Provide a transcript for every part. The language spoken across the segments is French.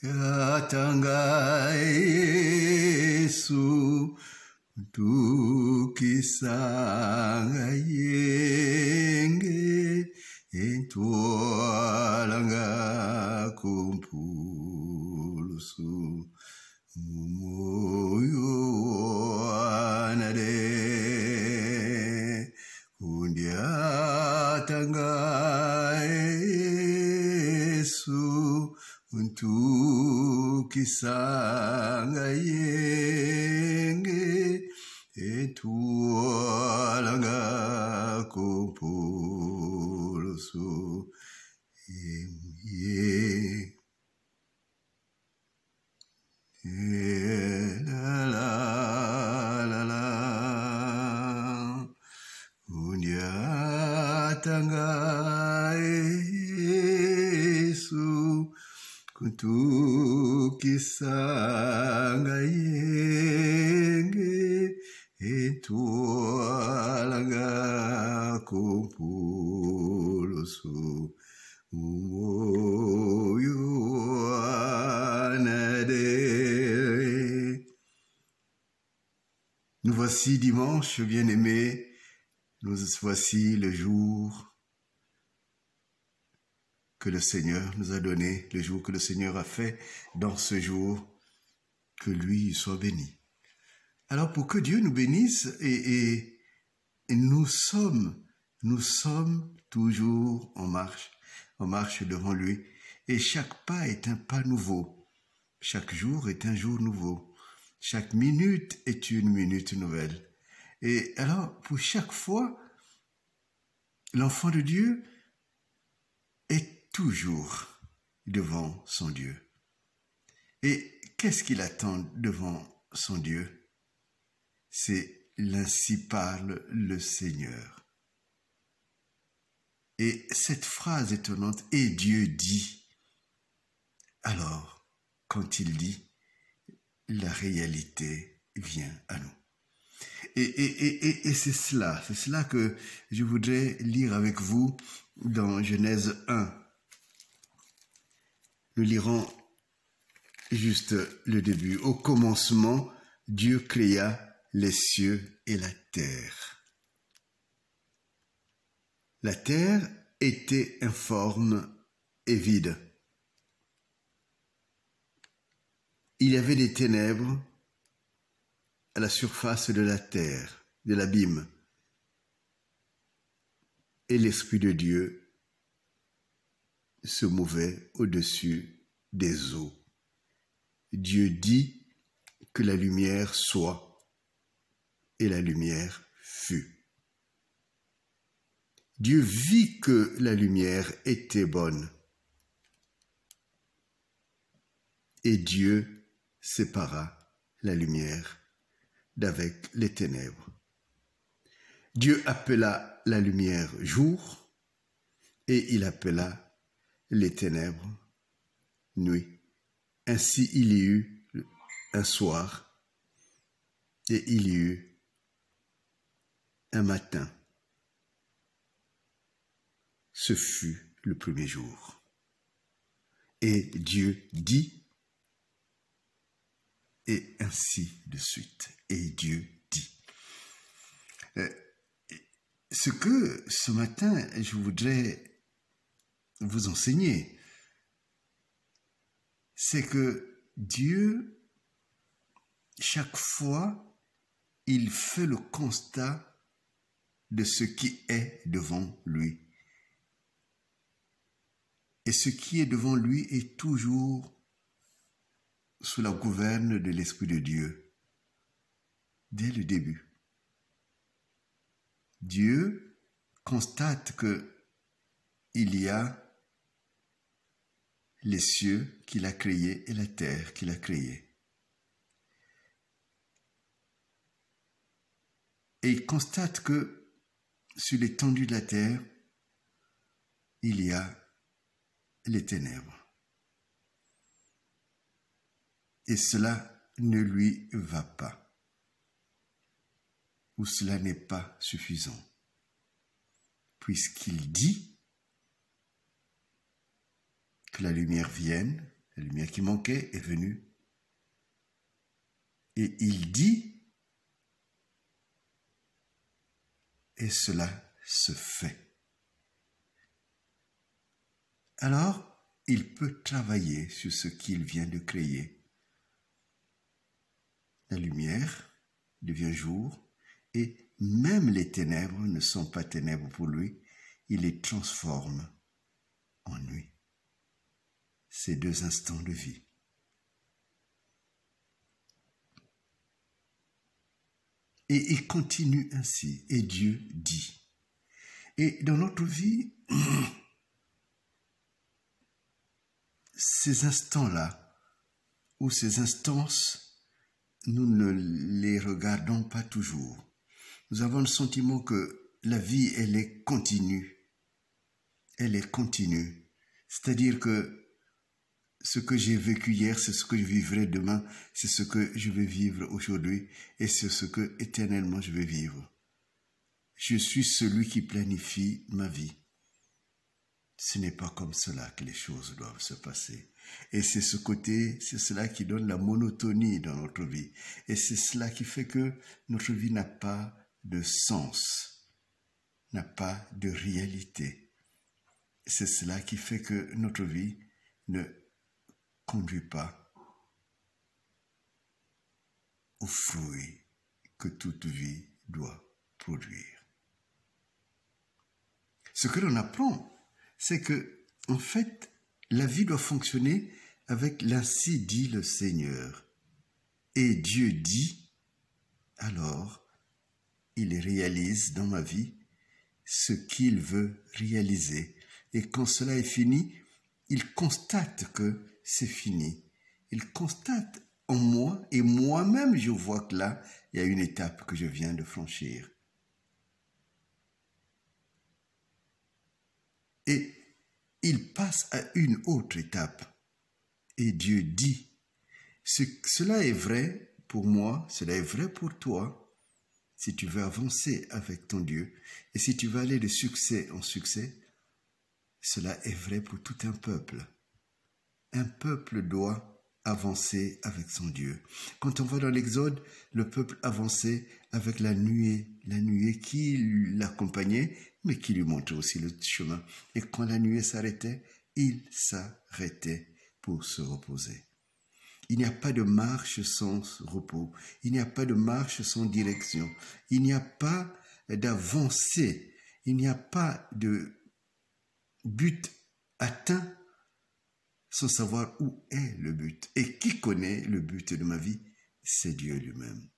Yatanga Yesu tukisanga yenge entwalanga kumpulusu moyo wanade undiatanga Yesu tukisanga yenge etwalanga kumpulusu ye la la la undiatanga Yesu tukisanga yenge etwalanga kumpulusu moyo wanade. Nous voici dimanche, bien-aimés, nous voici le jour que le Seigneur nous a donné, le jour que le Seigneur a fait. Dans ce jour, que lui soit béni. Alors pour que Dieu nous bénisse, et nous sommes toujours en marche devant lui. Et chaque pas est un pas nouveau. Chaque jour est un jour nouveau. Chaque minute est une minute nouvelle. Et alors, pour chaque fois, l'enfant de Dieu est toujours devant son Dieu. Et qu'est-ce qu'il attend devant son Dieu? C'est l'ainsi parle le Seigneur. Et cette phrase étonnante, et Dieu dit, alors, quand il dit, la réalité vient à nous. Et c'est cela que je voudrais lire avec vous dans Genèse 1. Nous lirons juste le début. Au commencement, Dieu créa les cieux et la terre. La terre était informe et vide. Il y avait des ténèbres à la surface de la terre, de l'abîme. Et l'Esprit de Dieu se mouvait au-dessus des eaux. Dieu dit que la lumière soit, et la lumière fut. Dieu vit que la lumière était bonne. Et Dieu sépara la lumière d'avec les ténèbres. Dieu appela la lumière jour, et il appela les ténèbres nuit. Ainsi il y eut un soir, et il y eut un matin. Ce fut le premier jour. Et Dieu dit, et ainsi de suite. Et Dieu dit. Ce que ce matin, je voudrais vous enseigner, c'est que Dieu, chaque fois, il fait le constat de ce qui est devant lui. Et ce qui est devant lui est toujours sous la gouverne de l'Esprit de Dieu, dès le début. Dieu constate que il y a les cieux qu'il a créés et la terre qu'il a créée. Et il constate que sur l'étendue de la terre, il y a les ténèbres. Et cela ne lui va pas, ou cela n'est pas suffisant, puisqu'il dit que la lumière vienne, La lumière qui manquait est venue. Et il dit, et cela se fait. Alors, il peut travailler sur ce qu'il vient de créer. La lumière devient jour, et même les ténèbres ne sont pas ténèbres pour lui, il les transforme en nuit. Ces 2 instants de vie. Et il continue ainsi, et Dieu dit. Et dans notre vie, ces instants-là, ou ces instances, nous ne les regardons pas toujours. Nous avons le sentiment que la vie, elle est continue. Elle est continue. C'est-à-dire que ce que j'ai vécu hier, c'est ce que je vivrai demain, c'est ce que je vais vivre aujourd'hui, et c'est ce que éternellement je vais vivre. Je suis celui qui planifie ma vie. Ce n'est pas comme cela que les choses doivent se passer. Et c'est ce côté, c'est cela qui donne la monotonie dans notre vie. Et c'est cela qui fait que notre vie n'a pas de sens, n'a pas de réalité. C'est cela qui fait que notre vie ne conduit pas aux fruits que toute vie doit produire. Ce que l'on apprend, c'est que, en fait, la vie doit fonctionner avec l'ainsi dit le Seigneur. Et Dieu dit, alors, il réalise dans ma vie ce qu'il veut réaliser. Et quand cela est fini, il constate que c'est fini. Il constate en moi, et moi-même, je vois que là, il y a une étape que je viens de franchir. Et il passe à une autre étape. Et Dieu dit, cela est vrai pour moi, cela est vrai pour toi, si tu veux avancer avec ton Dieu, et si tu veux aller de succès en succès, cela est vrai pour tout un peuple. Un peuple doit avancer avec son Dieu. Quand on va dans l'Exode, le peuple avançait avec la nuée qui l'accompagnait, mais qui lui montrait aussi le chemin. Et quand la nuée s'arrêtait, il s'arrêtait pour se reposer. Il n'y a pas de marche sans repos. Il n'y a pas de marche sans direction. Il n'y a pas d'avancée. Il n'y a pas de but atteint sans savoir où est le but. Et qui connaît le but de ma vie? C'est Dieu lui-même.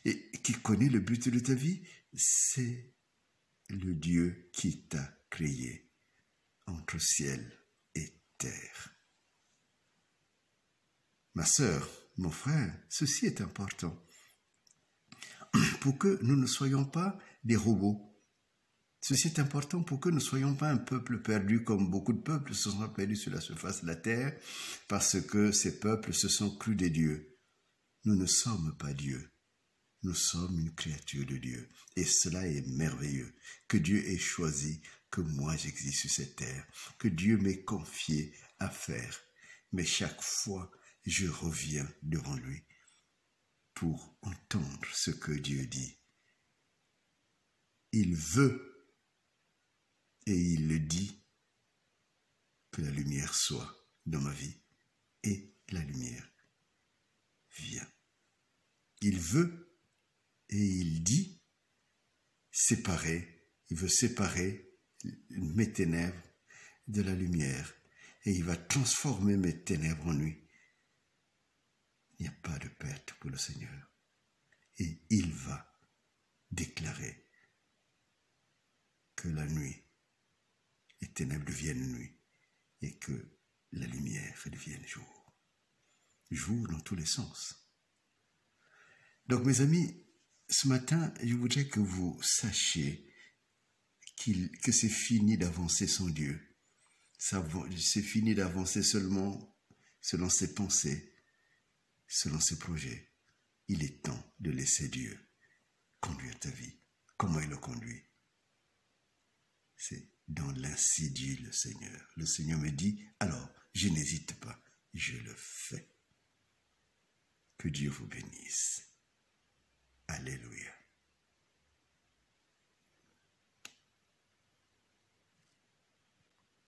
Et qui connaît le but de ta vie? C'est le Dieu qui t'a créé entre ciel et terre. Ma sœur, mon frère, ceci est important. Pour que nous ne soyons pas des robots. Ceci est important pour que nous ne soyons pas un peuple perdu comme beaucoup de peuples se sont perdus sur la surface de la terre parce que ces peuples se sont crus des dieux. Nous ne sommes pas Dieu. Nous sommes une créature de Dieu. Et cela est merveilleux. Que Dieu ait choisi que moi j'existe sur cette terre. Que Dieu m'ait confié à faire. Mais chaque fois, je reviens devant lui pour entendre ce que Dieu dit. Il veut et il le dit que la lumière soit dans ma vie et la lumière vient. Il veut et il dit séparer, il veut séparer mes ténèbres de la lumière et il va transformer mes ténèbres en nuit. Il n'y a pas de perte pour le Seigneur. Et il va déclarer que la nuit, les ténèbres deviennent nuit et que la lumière devienne jour. Jour dans tous les sens. Donc mes amis, ce matin, je voudrais que vous sachiez que c'est fini d'avancer sans Dieu. C'est fini d'avancer seulement selon ses pensées, selon ses projets. Il est temps de laisser Dieu conduire ta vie. Comment il le conduit? C'est dans l'insi dit le Seigneur. Le Seigneur me dit, alors je n'hésite pas. je le fais. Que Dieu vous bénisse. Alléluia.